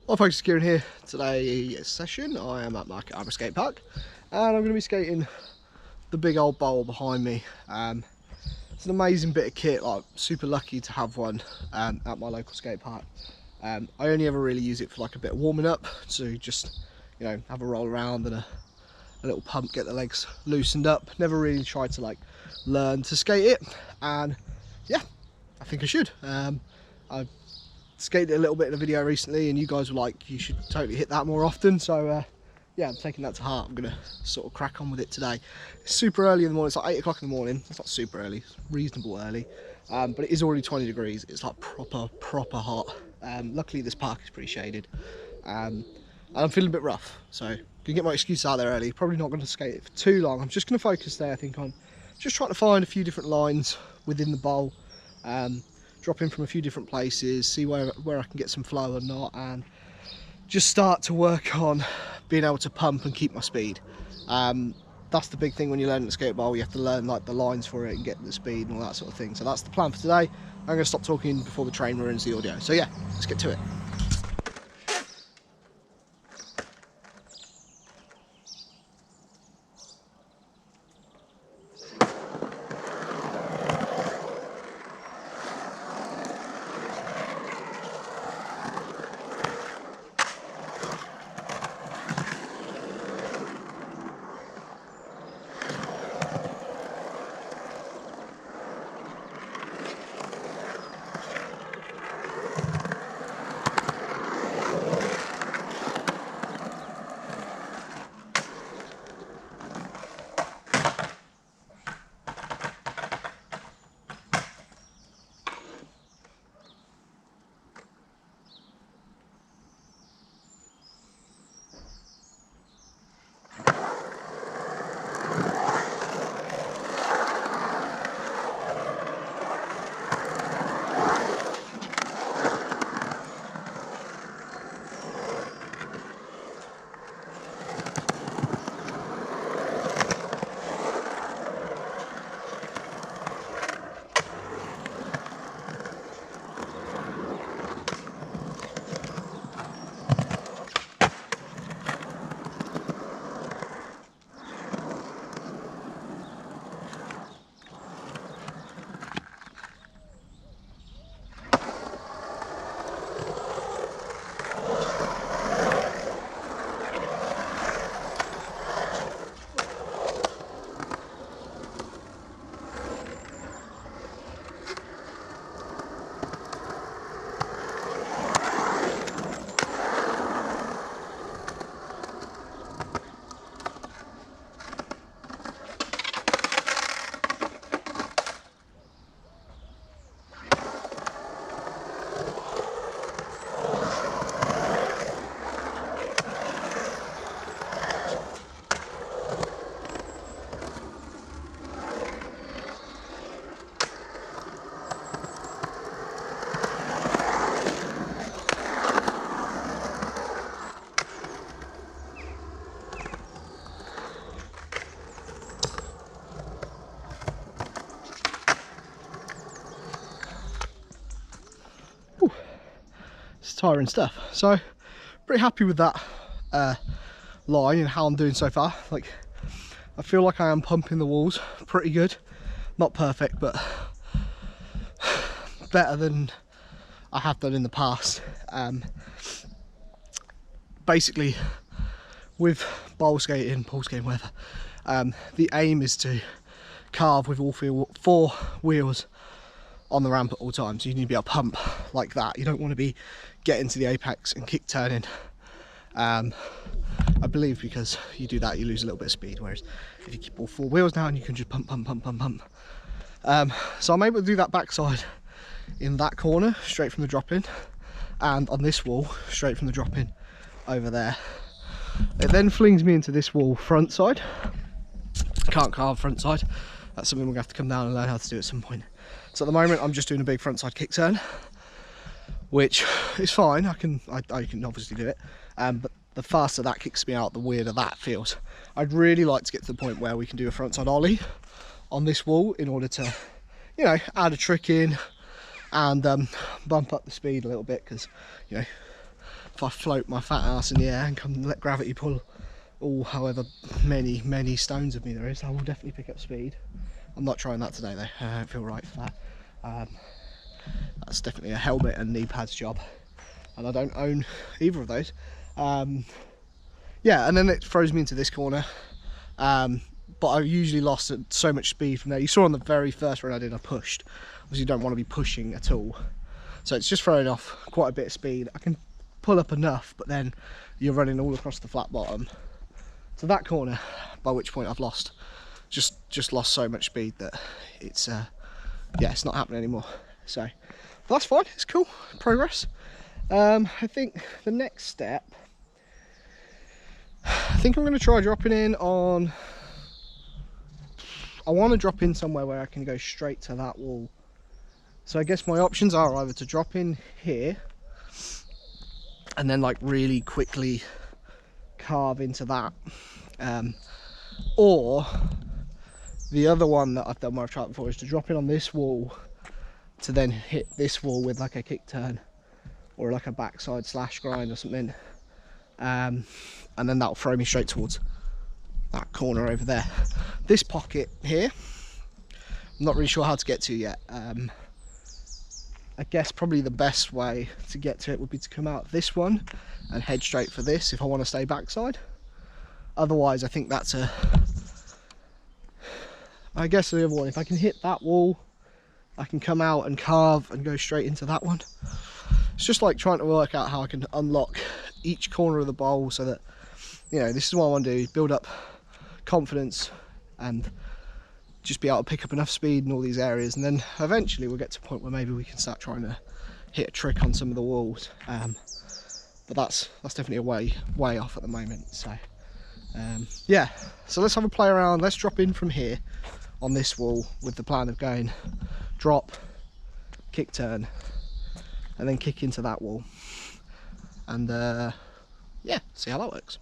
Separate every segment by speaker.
Speaker 1: Hi folks, it's Kieran here. Today's session I am at Market Arbour Skate Park and I'm going to be skating the big old bowl behind me. It's an amazing bit of kit, like super lucky to have one at my local skate park. I only ever really use it for like a bit of warming up, to just, you know, have a roll around and a little pump, get the legs loosened up. Never really tried to like learn to skate it, and yeah, I think I should. I've skated a little bit in a video recently and you guys were like, you should totally hit that more often, so yeah, I'm taking that to heart. I'm gonna sort of crack on with it today. It's super early in the morning. It's like 8 o'clock in the morning. It's not super early, it's reasonable early, but it is already 20 degrees. It's like proper hot. Luckily this park is pretty shaded, and I'm feeling a bit rough, so gonna get my excuse out there early. Probably not going to skate it for too long. I'm just going to focus there, I think, on just trying to find a few different lines within the bowl, drop in from a few different places, see where I can get some flow or not, and just start to work on being able to pump and keep my speed. That's the big thing when you learn the skate bowl. You have to learn like the lines for it and get the speed and all that sort of thing. So that's the plan for today. I'm going to stop talking before the train ruins the audio. So yeah, let's get to it. It's tiring stuff. So pretty happy with that line and how I'm doing so far. Like, I feel like I am pumping the walls pretty good. Not perfect, but better than I have done in the past. Basically, with bowl skating, pool skating, whatever, the aim is to carve with all four wheels on the ramp at all times. You need to be able to pump like that. You don't want to be getting to the apex and kick turning. I believe because you do that, you lose a little bit of speed, whereas if you keep all four wheels down, you can just pump. So I'm able to do that backside in that corner straight from the drop in, and on this wall straight from the drop in over there. It then flings me into this wall front side. Can't carve front side. That's something we're gonna have to come down and learn how to do at some point. So at the moment I'm just doing a big frontside kick turn, which is fine. I can obviously do it, but the faster that kicks me out, the weirder that feels. I'd really like to get to the point where we can do a frontside ollie on this wall in order to, you know, add a trick in and bump up the speed a little bit, because, you know, if I float my fat ass in the air and come let gravity pull all however many stones of me there is, I will definitely pick up speed. I'm not trying that today though, I don't feel right for that. That's definitely a helmet and knee pads job, and I don't own either of those. Yeah, and then it throws me into this corner, but I usually lost so much speed from there. You saw on the very first run I did, I pushed. Obviously you don't want to be pushing at all, so it's just throwing off quite a bit of speed. I can pull up enough, but then you're running all across the flat bottom to that corner, by which point I've lost just lost so much speed that it's yeah, it's not happening anymore. So that's fine, it's cool, progress. I think the next step, I think I'm going to try dropping in on, I want to drop in somewhere where I can go straight to that wall. So I guess my options are either to drop in here and then like really quickly carve into that, or the other one that I've done where I've tried before is to drop in on this wall to then hit this wall with like a kick turn or like a backside slash grind or something, and then that'll throw me straight towards that corner over there. This pocket here, I'm not really sure how to get to yet. I guess probably the best way to get to it would be to come out this one and head straight for this if I want to stay backside. Otherwise I think that's I guess the other one, if I can hit that wall, I can come out and carve and go straight into that one. It's just like trying to work out how I can unlock each corner of the bowl so that, you know, this is what I want to do, build up confidence and just be able to pick up enough speed in all these areas, and then eventually we'll get to a point where maybe we can start trying to hit a trick on some of the walls. But that's definitely a way off at the moment. So yeah, so let's have a play around. Let's drop in from here on this wall with the plan of going drop, kick turn, and then kick into that wall, and yeah, see how that works.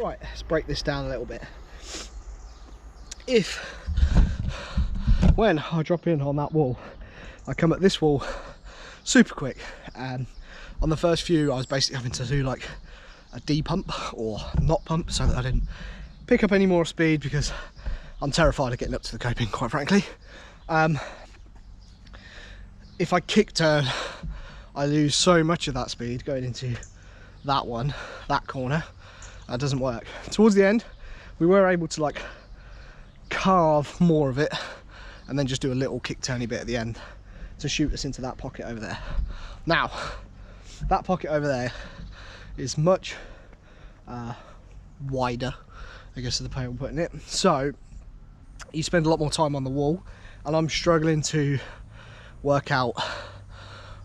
Speaker 1: Right, let's break this down a little bit. When I drop in on that wall, I come at this wall super quick, and on the first few I was basically having to do like a D-pump or not pump so that I didn't pick up any more speed, because I'm terrified of getting up to the coping, quite frankly. If I kick turn, I lose so much of that speed going into that corner. That doesn't work. Towards the end, we were able to like carve more of it and then just do a little kick turny bit at the end to shoot us into that pocket over there. Now, that pocket over there is much wider, I guess is the way of putting it. So you spend a lot more time on the wall, and I'm struggling to work out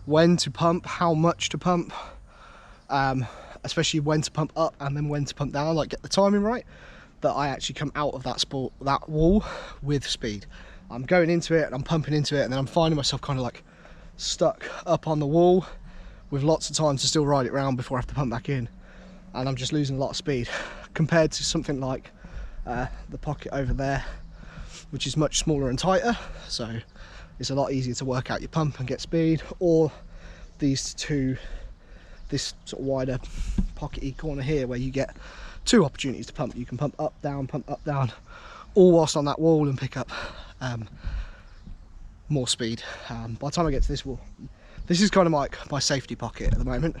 Speaker 1: when to pump, how much to pump, especially when to pump up and then when to pump down, like get the timing right, that I actually come out of that wall with speed. I'm going into it and I'm pumping into it, and then I'm finding myself kind of like stuck up on the wall with lots of time to still ride it round before I have to pump back in, and I'm just losing a lot of speed compared to something like the pocket over there, which is much smaller and tighter, so it's a lot easier to work out your pump and get speed. Or these two, this sort of wider pockety corner here, where you get two opportunities to pump. You can pump up, down, all whilst on that wall, and pick up more speed. By the time I get to this wall, this is kind of like my safety pocket at the moment.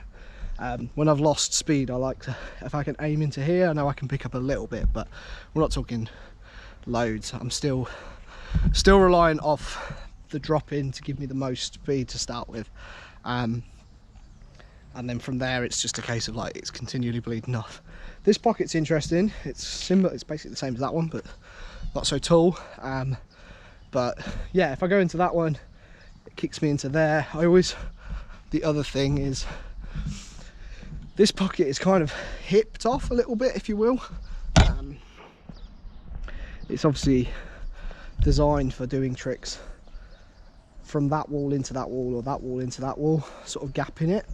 Speaker 1: When I've lost speed, I like to, if I can aim into here, I know I can pick up a little bit, but we're not talking loads. I'm still relying off the drop in to give me the most speed to start with, and then from there it's just a case of like it's continually bleeding off. This pocket's interesting. It's similar, it's basically the same as that one, but not so tall. But yeah, if I go into that one, it kicks me into there. The other thing is, this pocket is kind of hipped off a little bit, if you will. It's obviously designed for doing tricks from that wall into that wall, or that wall into that wall, sort of gapping it.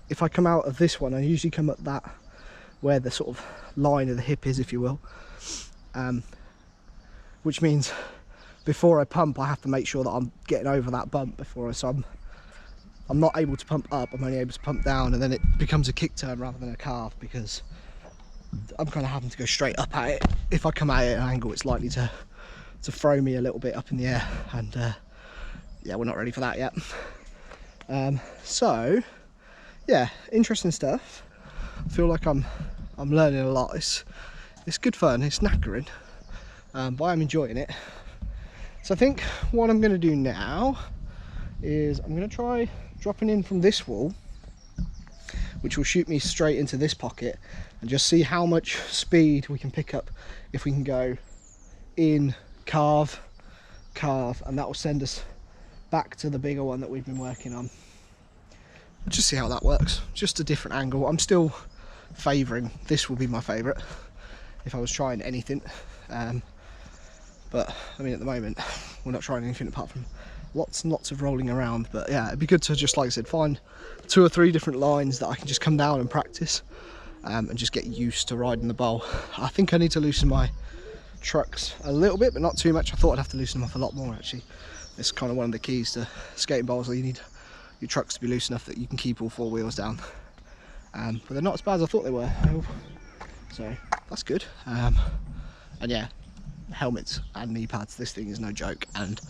Speaker 1: If I come out of this one, I usually come at that where the sort of line of the hip is, if you will, which means before I pump, I have to make sure that I'm getting over that bump before I'm not able to pump up, I'm only able to pump down, and then it becomes a kick turn rather than a carve, because I'm kind of having to go straight up at it. If I come at it at an angle, it's likely to throw me a little bit up in the air, and yeah, we're not ready for that yet. So yeah, interesting stuff. I feel like I'm learning a lot. It's good fun, it's knackering, but I'm enjoying it. So I think what I'm going to do now is I'm going to try dropping in from this wall, which will shoot me straight into this pocket, and just see how much speed we can pick up if we can go in, carve, and that will send us back to the bigger one that we've been working on. Just see how that works. Just a different angle. I'm still favouring, this will be my favourite if I was trying anything, but I mean at the moment we're not trying anything apart from lots and lots of rolling around. But yeah, it'd be good to just, like I said, find 2 or 3 different lines that I can just come down and practice, and just get used to riding the bowl. I think I need to loosen my trucks a little bit, but not too much. I thought I'd have to loosen them off a lot more, actually. It's kind of one of the keys to skating bowls, that you need your trucks to be loose enough that you can keep all 4 wheels down. But they're not as bad as I thought they were, so that's good. And yeah, helmets and knee pads, this thing is no joke, and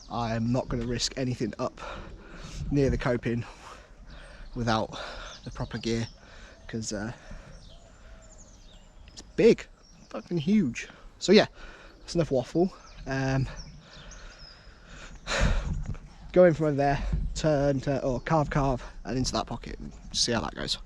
Speaker 1: I'm not going to risk anything up near the coping without the proper gear, because it's big, fucking huge. So yeah, that's enough waffle. Go in from over there, turn, or carve, and into that pocket, and see how that goes.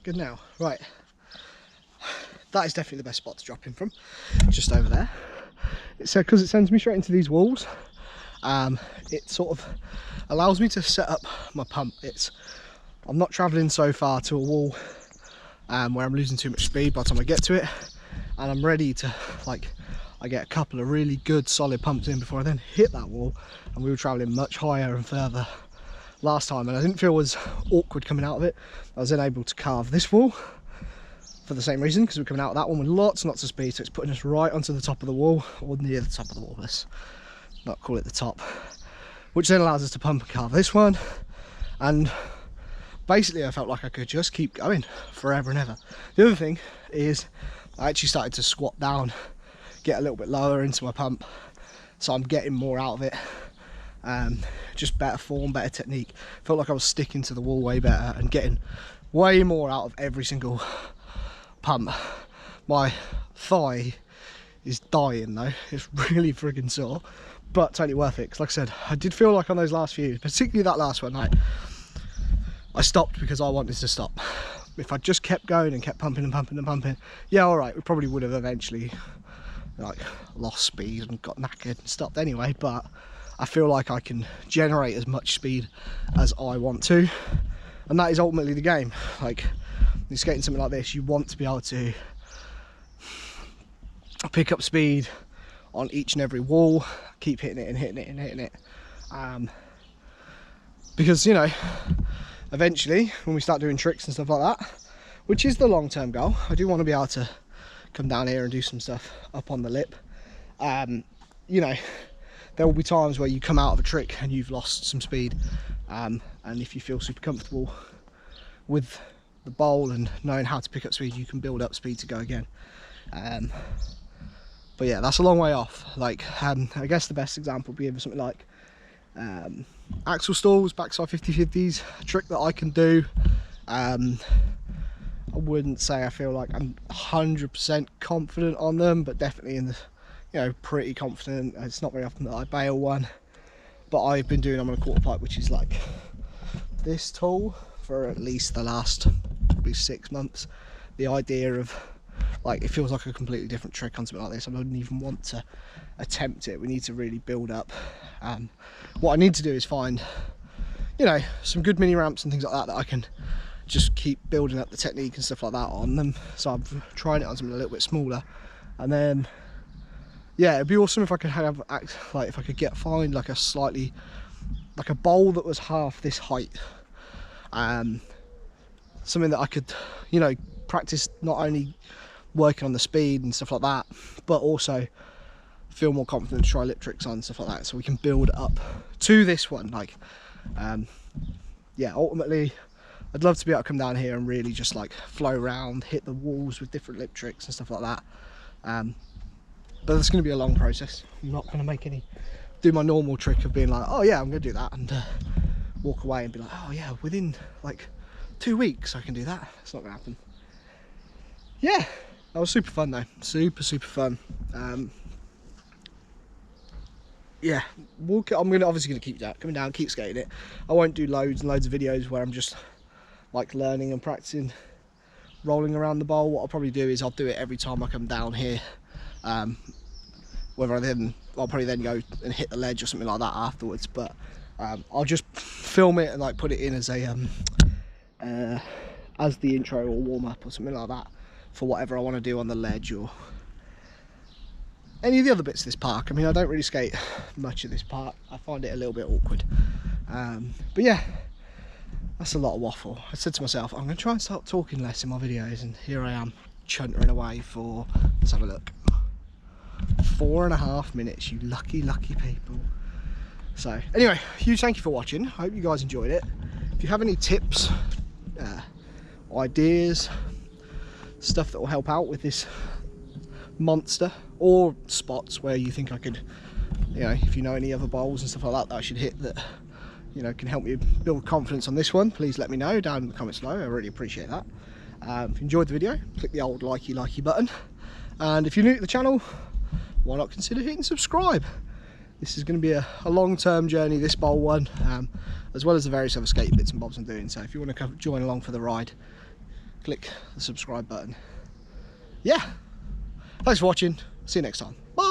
Speaker 1: good now. Right, that is definitely the best spot to drop in from, just over there. It's because it sends me straight into these walls. It sort of allows me to set up my pump. I'm not traveling so far to a wall where I'm losing too much speed by the time I get to it, and I'm ready to, like, I get a couple of really good solid pumps in before I then hit that wall. And we were traveling much higher and further last time, and I didn't feel as awkward coming out of it. I was then able to carve this wall for the same reason, because we're coming out of that one with lots and lots of speed, so it's putting us right onto the top of the wall, or near the top of the wall, let's not call it the top, which then allows us to pump and carve this one. And basically I felt like I could just keep going forever and ever. The other thing is I actually started to squat down, get a little bit lower into my pump, so I'm getting more out of it. Just better form, better technique. Felt like I was sticking to the wall way better and getting way more out of every single pump. My thigh is dying though, it's really friggin' sore, but totally worth it, because like I said, I did feel like on those last few, particularly that last one, I stopped because I wanted to stop. If I just kept going and kept pumping and pumping and pumping, yeah, all right, we probably would have eventually like lost speed and got knackered and stopped anyway, but I feel like I can generate as much speed as I want to, and that is ultimately the game. Like, you're skating something like this, you want to be able to pick up speed on each and every wall, keep hitting it and hitting it and hitting it, because, you know, eventually when we start doing tricks and stuff like that, which is the long-term goal, I do want to be able to come down here and do some stuff up on the lip. You know, there will be times where you come out of a trick and you've lost some speed, and if you feel super comfortable with the bowl and knowing how to pick up speed, you can build up speed to go again. But yeah, that's a long way off. Like, I guess the best example would be something like axle stalls, backside 50-50s, a trick that I can do. I wouldn't say I feel like I'm 100% confident on them, but definitely in the, you know, pretty confident. It's not very often that I bail one, but I've been doing them on a quarter pipe, which is like this tall for at least the last probably 6 months. The idea of, like, it feels like a completely different trick on something like this. I don't even want to attempt it. We need to really build up. What I need to do is find, you know, some good mini ramps and things like that I can just keep building up the technique and stuff like that on them. So I'm trying it on something a little bit smaller, and then yeah, it'd be awesome if I could have, like, if I could find like a slightly, like a bowl that was half this height, something that I could, you know, practice not only working on the speed and stuff like that, but also feel more confident to try lip tricks on and stuff like that, so we can build up to this one. Like, yeah, ultimately I'd love to be able to come down here and really just like flow around, hit the walls with different lip tricks and stuff like that. But it's going to be a long process. I'm not going to do my normal trick of being like, oh yeah, I'm going to do that, and walk away and be like, oh yeah, within like 2 weeks I can do that. It's not going to happen. Yeah, that was super fun though. Super fun. Yeah, I'm obviously going to keep that coming down, keep skating it. I won't do loads and loads of videos where I'm just like learning and practicing rolling around the bowl. What I'll probably do is I'll do it every time I come down here. I'll probably then go and hit the ledge or something like that afterwards, but I'll just film it and like put it in as a as the intro or warm up or something like that for whatever I want to do on the ledge or any of the other bits of this park. I mean, I don't really skate much of this park. I find it a little bit awkward. But yeah, that's a lot of waffle. I said to myself, I'm going to try and start talking less in my videos, and here I am chuntering away for, let's have a look, 4.5 minutes, you lucky people. So anyway, huge thank you for watching. I hope you guys enjoyed it. If you have any tips, ideas, stuff that will help out with this monster, or spots where you think I could, you know, if you know any other bowls and stuff like that I should hit that, you know, can help me build confidence on this one, please let me know down in the comments below. I really appreciate that. If you enjoyed the video, click the old likey button, and if you're new to the channel, why not consider hitting subscribe. This is going to be a long-term journey, this bowl one, as well as the various other skate bits and bobs I'm doing. So if you want to join along for the ride, click the subscribe button. Yeah, thanks for watching. See you next time. Bye.